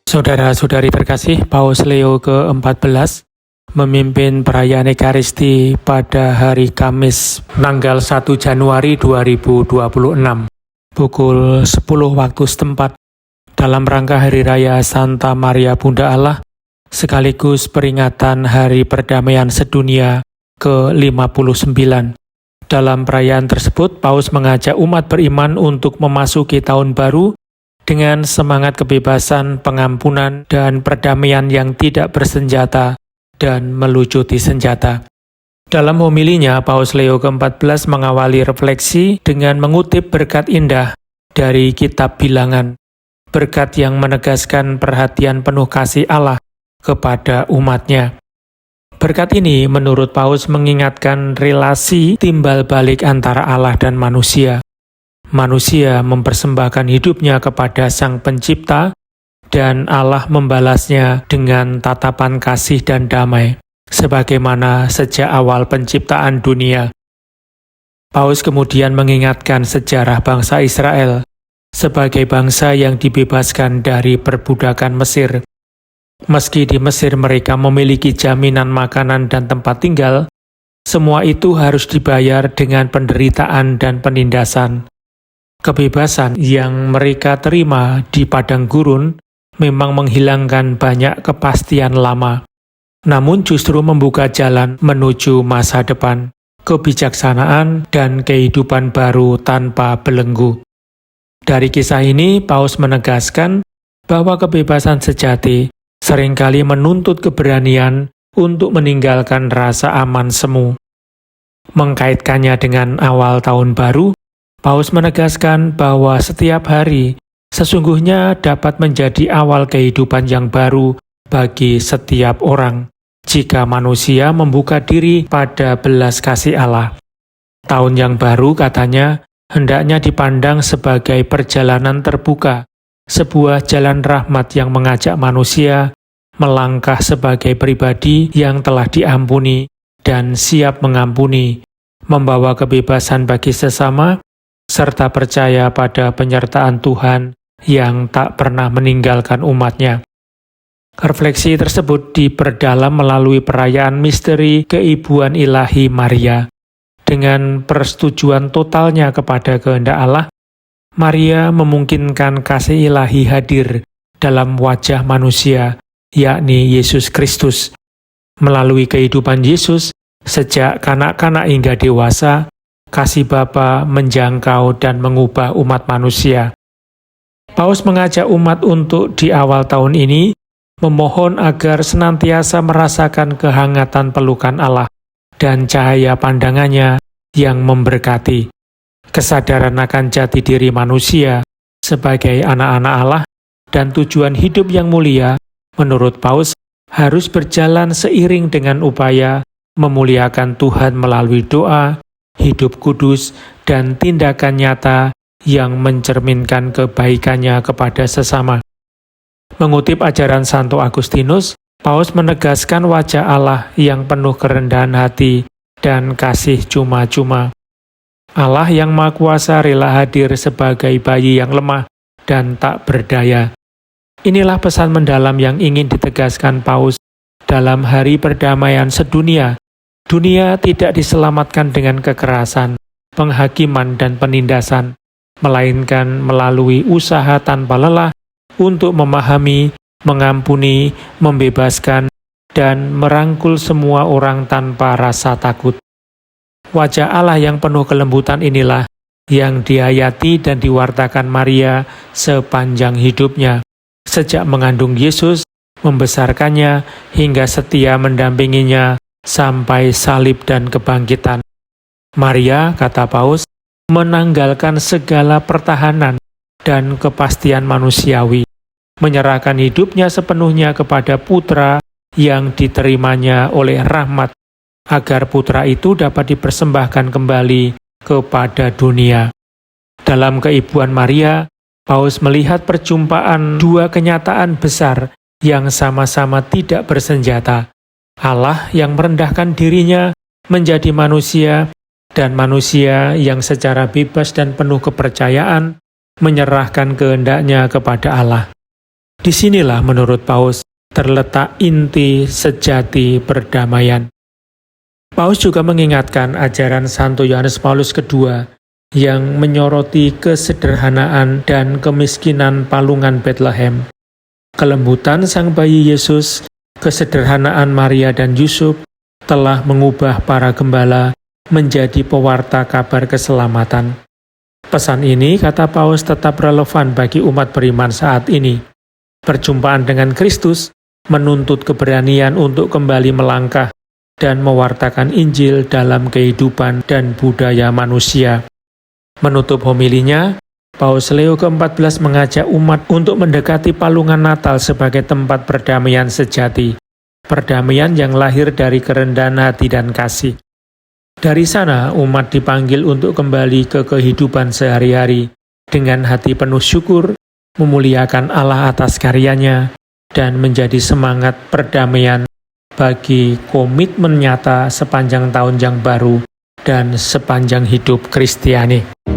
Saudara-saudari terkasih, Paus Leo ke-14 memimpin perayaan Ekaristi pada hari Kamis tanggal 1 Januari 2026 pukul 10 waktu setempat dalam rangka Hari Raya Santa Maria Bunda Allah sekaligus peringatan Hari Perdamaian Sedunia ke-59. Dalam perayaan tersebut, Paus mengajak umat beriman untuk memasuki tahun baru dengan semangat kebebasan, pengampunan, dan perdamaian yang tidak bersenjata dan melucuti senjata. Dalam homilinya, Paus Leo ke-14 mengawali refleksi dengan mengutip berkat indah dari Kitab Bilangan, berkat yang menegaskan perhatian penuh kasih Allah kepada umatnya. Berkat ini menurut Paus mengingatkan relasi timbal balik antara Allah dan manusia. Manusia mempersembahkan hidupnya kepada Sang Pencipta, dan Allah membalasnya dengan tatapan kasih dan damai, sebagaimana sejak awal penciptaan dunia. Paus kemudian mengingatkan sejarah bangsa Israel sebagai bangsa yang dibebaskan dari perbudakan Mesir. Meski di Mesir mereka memiliki jaminan makanan dan tempat tinggal, semua itu harus dibayar dengan penderitaan dan penindasan. Kebebasan yang mereka terima di padang gurun memang menghilangkan banyak kepastian lama, namun justru membuka jalan menuju masa depan, kebijaksanaan, dan kehidupan baru tanpa belenggu. Dari kisah ini, Paus menegaskan bahwa kebebasan sejati seringkali menuntut keberanian untuk meninggalkan rasa aman semu. Mengkaitkannya dengan awal tahun baru, Paus menegaskan bahwa setiap hari sesungguhnya dapat menjadi awal kehidupan yang baru bagi setiap orang, jika manusia membuka diri pada belas kasih Allah. Tahun yang baru, katanya, hendaknya dipandang sebagai perjalanan terbuka, sebuah jalan rahmat yang mengajak manusia melangkah sebagai pribadi yang telah diampuni dan siap mengampuni, membawa kebebasan bagi sesama, serta percaya pada penyertaan Tuhan yang tak pernah meninggalkan umatnya. Refleksi tersebut diperdalam melalui perayaan misteri keibuan ilahi Maria. Dengan persetujuan totalnya kepada kehendak Allah, Maria memungkinkan kasih ilahi hadir dalam wajah manusia, yakni Yesus Kristus. Melalui kehidupan Yesus, sejak kanak-kanak hingga dewasa, kasih Bapa menjangkau dan mengubah umat manusia. Paus mengajak umat untuk di awal tahun ini memohon agar senantiasa merasakan kehangatan pelukan Allah dan cahaya pandangannya yang memberkati. Kesadaran akan jati diri manusia sebagai anak-anak Allah dan tujuan hidup yang mulia, menurut Paus, harus berjalan seiring dengan upaya memuliakan Tuhan melalui doa, hidup kudus, dan tindakan nyata yang mencerminkan kebaikannya kepada sesama. Mengutip ajaran Santo Agustinus, Paus menegaskan wajah Allah yang penuh kerendahan hati dan kasih cuma-cuma. Allah yang Maha Kuasa rela hadir sebagai bayi yang lemah dan tak berdaya. Inilah pesan mendalam yang ingin ditegaskan Paus dalam Hari Perdamaian Sedunia. Dunia tidak diselamatkan dengan kekerasan, penghakiman, dan penindasan, melainkan melalui usaha tanpa lelah untuk memahami, mengampuni, membebaskan, dan merangkul semua orang tanpa rasa takut. Wajah Allah yang penuh kelembutan inilah yang dihayati dan diwartakan Maria sepanjang hidupnya, sejak mengandung Yesus, membesarkannya, hingga setia mendampinginya sampai salib dan kebangkitan. Maria, kata Paus, menanggalkan segala pertahanan dan kepastian manusiawi, menyerahkan hidupnya sepenuhnya kepada putra yang diterimanya oleh rahmat, agar putra itu dapat dipersembahkan kembali kepada dunia. Dalam keibuan Maria, Paus melihat perjumpaan dua kenyataan besar yang sama-sama tidak bersenjata. Allah yang merendahkan dirinya menjadi manusia, dan manusia yang secara bebas dan penuh kepercayaan menyerahkan kehendaknya kepada Allah. Disinilah menurut Paus terletak inti sejati perdamaian. Paus juga mengingatkan ajaran Santo Yohanes Paulus II yang menyoroti kesederhanaan dan kemiskinan palungan Bethlehem, kelembutan Sang Bayi Yesus, kesederhanaan Maria dan Yusuf telah mengubah para gembala menjadi pewarta kabar keselamatan. Pesan ini, kata Paus, tetap relevan bagi umat beriman saat ini. Perjumpaan dengan Kristus menuntut keberanian untuk kembali melangkah dan mewartakan Injil dalam kehidupan dan budaya manusia. Menutup homilinya, Paus Leo ke-14 mengajak umat untuk mendekati palungan Natal sebagai tempat perdamaian sejati, perdamaian yang lahir dari kerendahan hati dan kasih. Dari sana, umat dipanggil untuk kembali ke kehidupan sehari-hari dengan hati penuh syukur, memuliakan Allah atas karyanya, dan menjadi semangat perdamaian bagi komitmen nyata sepanjang tahun yang baru dan sepanjang hidup Kristiani.